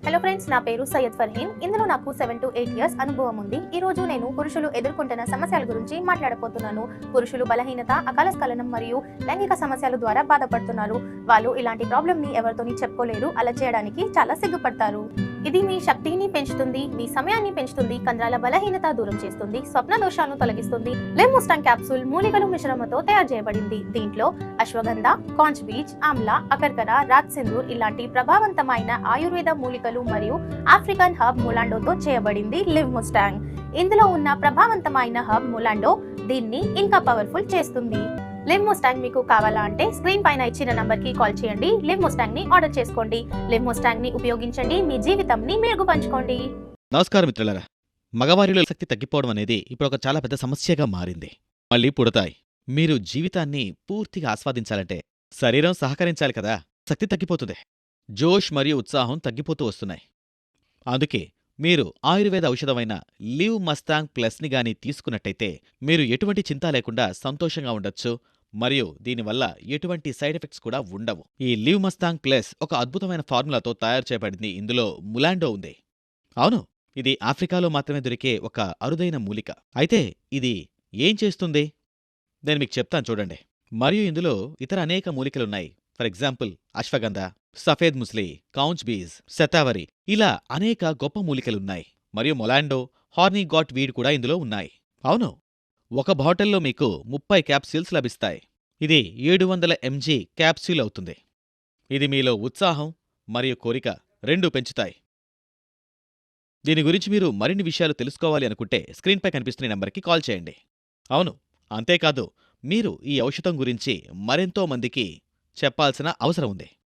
Hello friends, నా పేరు సయ్యద్ ఫర్హీన్. ఇందులో నాకు 7 to 8 ఇయర్స్ అనుభవం ఉంది. ఈ రోజు నేను పురుషులు ఎదుర్కొంటున్న సమస్యల గురించి మాట్లాడబోతున్నాను. పురుషులు బలహీనత, అకాల స్ఖలనం మరియు లైంగిక సమస్యల ద్వారా బాధపడుతున్నారు. వాళ్ళు ఇలాంటి ప్రాబ్లమ్ ని ఎవరితోని చెప్పుకోలేరు. అలా చేయడానికి చాలా సిగ్గుపడతారు. ఇది మీ శక్తిని పెంచుతుంది, మీ సమయాన్ని పెంచుతుంది, కండరాల బలహీనత దూరం చేస్తుంది, స్వప్న దోషాలను తొలగిస్తుంది. లెమ్ముస్టాంగ్ క్యాప్సూల్ మూలికలు మిశ్రమంతో తయారు చేయబడింది. దీంట్లో అశ్వగంధ, కాంచ్ బీజ్, ఆమ్లా, అకర్కర, రాజ్ సింధూర్ ఇలాంటి ప్రభావవంతమైన ఆయుర్వేద మూలికలు మరియు ఆఫ్రికన్ హర్బ్ మొలాండోతో చేయబడింది లెమ్ముస్టాంగ్. ఇందులో ఉన్న ప్రభావవంతమైన హర్బ్ మొలాండో దీన్ని ఇంకా పవర్ఫుల్ చేస్తుంది. లెమ్ముస్టాంగ్ మీకు కావాలా అంటే స్క్రీన్ పైన ఇచ్చిన నంబర్ కి కాల్ చేయండి. లెమ్ముస్టాంగ్ ని ఆర్డర్ చేసుకోండి. లెమ్ముస్టాంగ్ ని ఉపయోగించండి, మీ జీవితంని మెరుగుపంచుకోండి. నమస్కారం మిత్రులారా. మగవారిలో శక్తి తగ్గిపోవడం అనేది ఇప్పుడు ఒక చాలా పెద్ద సమస్యగా మారింది. మళ్ళీ పుడతాయి. మీరు జీవితాన్ని పూర్తిగా ఆస్వాదించాలంటే శరీరం సహకరించాలి కదా. శక్తి తగ్గిపోతుంది. జోష్ మరియు ఉత్సాహం తగ్గిపోతూ వస్తున్నాయి. అందుకే మీరు ఆయుర్వేద ఔషధమైన లివ్ మస్తాంగ్ ప్లస్ని గాని తీసుకున్నట్టయితే మీరు ఎటువంటి చింత లేకుండా సంతోషంగా ఉండొచ్చు. మరియు దీనివల్ల ఎటువంటి సైడ్ ఎఫెక్ట్స్ కూడా ఉండవు. ఈ లివ్ మస్తాంగ్ ప్లస్ ఒక అద్భుతమైన ఫార్ములాతో తయారు చేయబడింది. ఇందులో ములాండో ఉంది. అవును, ఇది ఆఫ్రికాలో మాత్రమే దొరికే ఒక అరుదైన మూలిక. అయితే ఇది ఏం చేస్తుంది నేను మీకు చెప్తాను చూడండి. మరియు ఇందులో ఇతర అనేక మూలికలున్నాయి. ఫర్ ఎగ్జాంపుల్ అశ్వగంధ, సఫేద్ ముస్లి, కౌంచ్ బీజ్, శతావరి ఇలా అనేక గొప్ప మూలికలున్నాయి. మరియు మొలాండో, హార్నీ గాట్ వీడ్ కూడా ఇందులో ఉన్నాయి. అవును, ఒక బాటిల్లో మీకు 30 క్యాప్సూల్స్ లభిస్తాయి. ఇది 700 mg క్యాప్సూల్ అవుతుంది. ఇది మీలో ఉత్సాహం మరియు కోరిక రెండూ పెంచుతాయి. దీని గురించి మీరు మరిన్ని విషయాలు తెలుసుకోవాలి అనుకుంటే స్క్రీన్పై కనిపిస్తున్న నెంబర్కి కాల్ చేయండి. అవును, అంతేకాదు మీరు ఈ ఔషధం గురించి మరెంతో మందికి చెప్పాల్సిన అవసరం ఉంది.